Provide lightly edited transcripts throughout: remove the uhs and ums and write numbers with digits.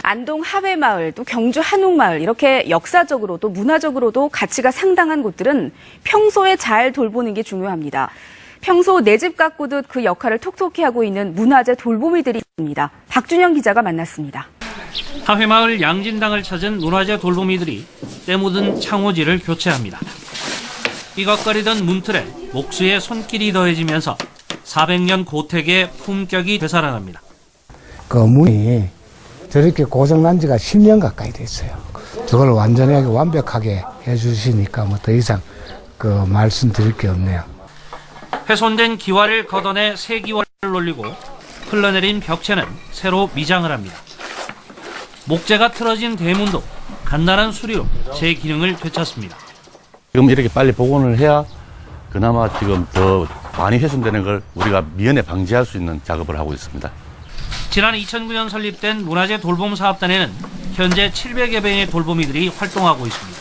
안동 하회마을, 또 경주 한옥마을 이렇게 역사적으로도 문화적으로도 가치가 상당한 곳들은 평소에 잘 돌보는 게 중요합니다. 평소 내 집 가꾸듯 그 역할을 톡톡히 하고 있는 문화재 돌보미들이 있습니다. 박준영 기자가 만났습니다. 하회마을 양진당을 찾은 문화재 돌보미들이 때 묻은 창호지를 교체합니다. 삐걱거리던 문틀에 목수의 손길이 더해지면서 400년 고택의 품격이 되살아납니다. 그 문이 저렇게 고장난 지가 10년 가까이 됐어요. 저걸 완전하게 완벽하게 해주시니까 뭐 더 이상 그 말씀드릴 게 없네요. 훼손된 기와를 걷어내 새 기와를 올리고 흘러내린 벽체는 새로 미장을 합니다. 목재가 틀어진 대문도 간단한 수리로 제 기능을 되찾습니다. 지금 이렇게 빨리 복원을 해야 그나마 지금 더 많이 훼손되는 걸 우리가 미연에 방지할 수 있는 작업을 하고 있습니다. 지난 2009년 설립된 문화재 돌봄 사업단에는 현재 700여 명의 돌보미들이 활동하고 있습니다.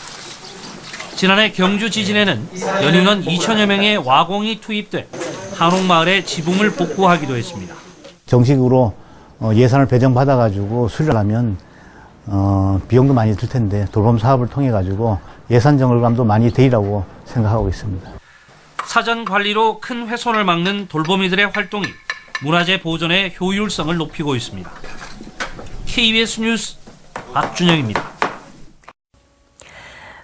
지난해 경주 지진에는 연인원 2천여 명의 와공이 투입돼 한옥마을의 지붕을 복구하기도 했습니다. 정식으로 예산을 배정받아가지고 수리를 하면 비용도 많이 들 텐데 돌봄 사업을 통해 가지고 예산 정월감도 많이 되리라고 생각하고 있습니다. 사전 관리로 큰 훼손을 막는 돌보미들의 활동이 문화재 보존의 효율성을 높이고 있습니다. KBS 뉴스 박준영입니다.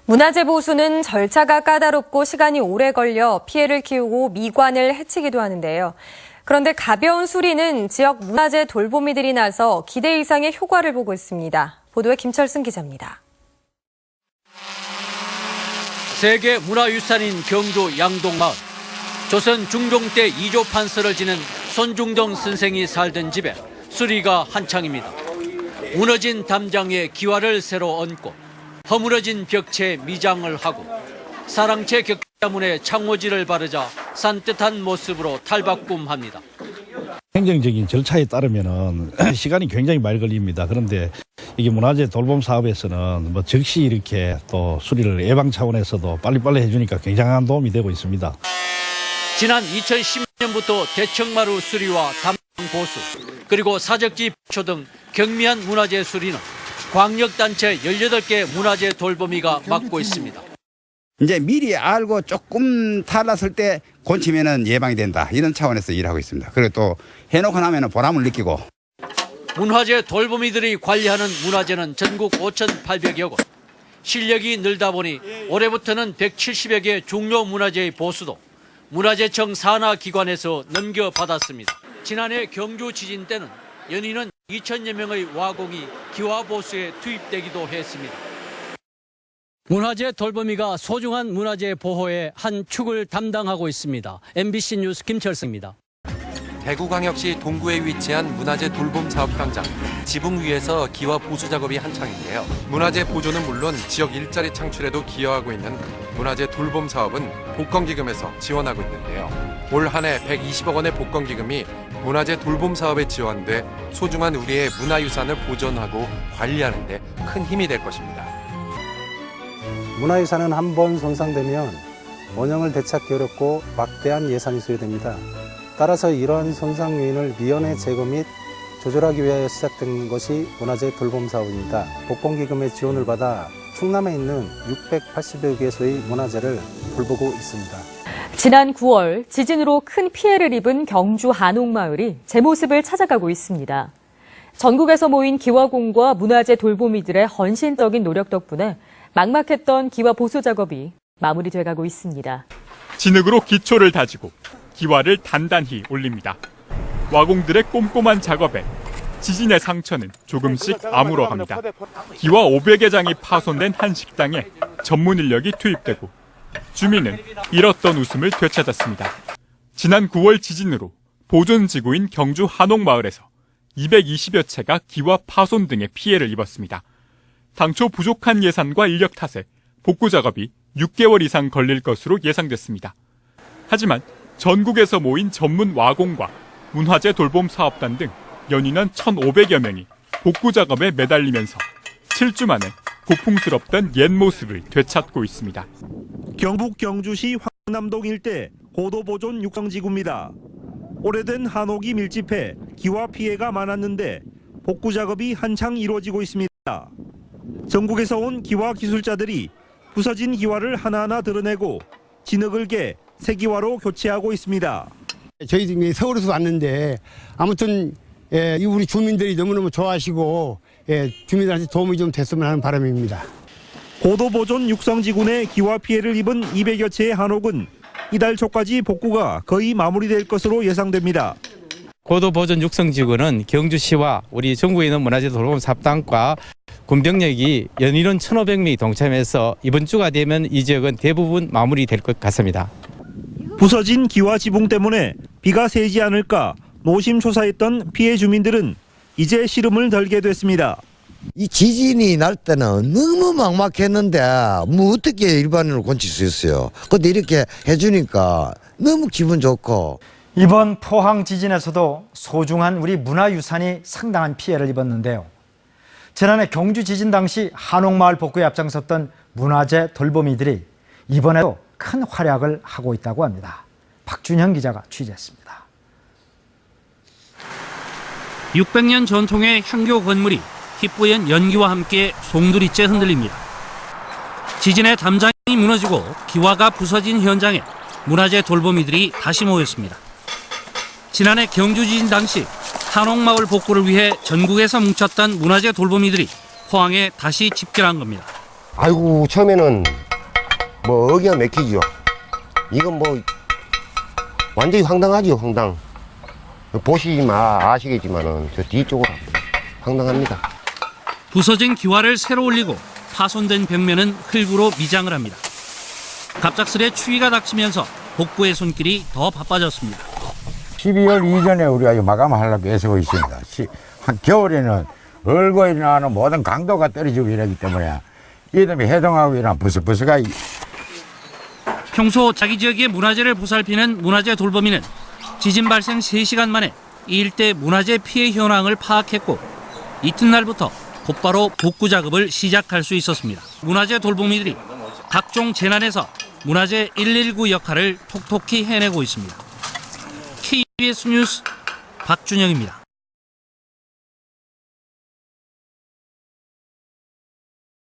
문화재 보수는 절차가 까다롭고 시간이 오래 걸려 피해를 키우고 미관을 해치기도 하는데요. 그런데 가벼운 수리는 지역 문화재 돌보미들이 나서 기대 이상의 효과를 보고 있습니다. 보도에 김철승 기자입니다. 세계 문화유산인 경주 양동마을. 조선 중종 때 2조 판서를 지낸 손중동 선생이 살던 집에 수리가 한창입니다. 무너진 담장에 기와를 새로 얹고 허물어진 벽체에 미장을 하고 사랑채 격자문에 창호지를 바르자 산뜻한 모습으로 탈바꿈합니다. 행정적인 절차에 따르면은 시간이 굉장히 많이 걸립니다. 그런데 이게 문화재 돌봄 사업에서는 뭐 즉시 이렇게 또 수리를 예방 차원에서도 빨리빨리 해주니까 굉장한 도움이 되고 있습니다. 지난 2010년부터 대청마루 수리와 담장 보수, 그리고 사적지 보초 등 경미한 문화재 수리는 광역단체 18개 문화재 돌보미가 맡고 있습니다. 이제 미리 알고 조금 달랐을 때 고치면은 예방이 된다. 이런 차원에서 일하고 있습니다. 그리고 또 해놓고 나면은 보람을 느끼고. 문화재 돌보미들이 관리하는 문화재는 전국 5,800여 곳. 실력이 늘다 보니 올해부터는 170여 개 중요 문화재의 보수도 문화재청 산하 기관에서 넘겨받았습니다. 지난해 경주 지진 때는 연인은 2천여 명의 와공이 기와 보수에 투입되기도 했습니다. 문화재 돌보미가 소중한 문화재 보호의 한 축을 담당하고 있습니다. MBC 뉴스 김철승입니다. 대구광역시 동구에 위치한 문화재 돌봄 사업 현장. 지붕 위에서 기와 보수 작업이 한창인데요. 문화재 보존은 물론 지역 일자리 창출에도 기여하고 있는 문화재 돌봄 사업은 복권기금에서 지원하고 있는데요. 올 한 해 120억 원의 복권기금이 문화재 돌봄 사업에 지원돼 소중한 우리의 문화유산을 보존하고 관리하는 데 큰 힘이 될 것입니다. 문화유산은 한 번 손상되면 원형을 되찾기 어렵고 막대한 예산이 소요됩니다. 따라서 이러한 손상 요인을 미연에 제거 및 조절하기 위하여 시작된 것이 문화재 돌봄 사업입니다. 복권기금의 지원을 받아 충남에 있는 680여 개소의 문화재를 돌보고 있습니다. 지난 9월 지진으로 큰 피해를 입은 경주 한옥마을이 제 모습을 찾아가고 있습니다. 전국에서 모인 기와공과 문화재 돌보미들의 헌신적인 노력 덕분에 막막했던 기와 보수 작업이 마무리돼가고 있습니다. 진흙으로 기초를 다지고 기와를 단단히 올립니다. 와공들의 꼼꼼한 작업에 지진의 상처는 조금씩 아물어갑니다. 기와 500여 장이 파손된 한 식당에 전문 인력이 투입되고 주민은 잃었던 웃음을 되찾았습니다. 지난 9월 지진으로 보존지구인 경주 한옥마을에서 220여 채가 기와 파손 등의 피해를 입었습니다. 당초 부족한 예산과 인력 탓에 복구 작업이 6개월 이상 걸릴 것으로 예상됐습니다. 하지만 전국에서 모인 전문 와공과 문화재 돌봄 사업단 등 연인원 1,500여 명이 복구 작업에 매달리면서 7주 만에 고풍스럽던 옛 모습을 되찾고 있습니다. 경북 경주시 황남동 일대 고도보존 육성지구입니다. 오래된 한옥이 밀집해 기와 피해가 많았는데 복구 작업이 한창 이루어지고 있습니다. 전국에서 온 기와 기술자들이 부서진 기와를 하나하나 드러내고 진흙을 깨 새 기와로 교체하고 있습니다. 저희 서울에서 왔는데 아무튼 이 우리 주민들이 너무너무 좋아하시고 주민들한테 도움이 좀 됐으면 하는 바람입니다. 고도보존 육성지군의 기와 피해를 입은 200여 채의 한옥은 이달 초까지 복구가 거의 마무리될 것으로 예상됩니다. 고도보존 육성지구는 경주시와 우리 전국에 있는 문화재 돌봄 사업단과 군병력이 연인원 1,500명이 동참해서 이번 주가 되면 이 지역은 대부분 마무리될 것 같습니다. 부서진 기와 지붕 때문에 비가 새지 않을까 노심초사했던 피해 주민들은 이제 시름을 덜게 됐습니다. 이 지진이 날 때는 너무 막막했는데 뭐 어떻게 일반인으로 고칠 수 있어요. 근데 이렇게 해주니까 너무 기분 좋고. 이번 포항 지진에서도 소중한 우리 문화유산이 상당한 피해를 입었는데요. 지난해 경주 지진 당시 한옥마을 복구에 앞장섰던 문화재 돌보미들이 이번에도 큰 활약을 하고 있다고 합니다. 박준형 기자가 취재했습니다. 600년 전통의 향교 건물이 희뿌연 연기와 함께 송두리째 흔들립니다. 지진의 담장이 무너지고 기와가 부서진 현장에 문화재 돌보미들이 다시 모였습니다. 지난해 경주 지진 당시 한옥마을 복구를 위해 전국에서 뭉쳤던 문화재 돌보미들이 포항에 다시 집결한 겁니다. 아이고 처음에는 뭐 어기가 막히죠. 이건 뭐 완전히 황당하죠. 황당. 보시면 아시겠지만은 저 뒤쪽으로 황당합니다. 부서진 기와를 새로 올리고 파손된 벽면은 흙으로 미장을 합니다. 갑작스레 추위가 닥치면서 복구의 손길이 더 바빠졌습니다. 12월 이전에 우리가 마감하려고 애쓰고 있습니다. 겨울에는 얼고 일어나는 모든 강도가 떨어지고 이러기 때문에 이 때문에 해동하고 일어나 부스부스가. 평소 자기 지역의 문화재를 보살피는 문화재 돌보미는 지진 발생 3시간 만에 이 일대 문화재 피해 현황을 파악했고 이튿날부터 곧바로 복구 작업을 시작할 수 있었습니다. 문화재 돌보미들이 각종 재난에서 문화재 119 역할을 톡톡히 해내고 있습니다. KBS 뉴스 박준영입니다.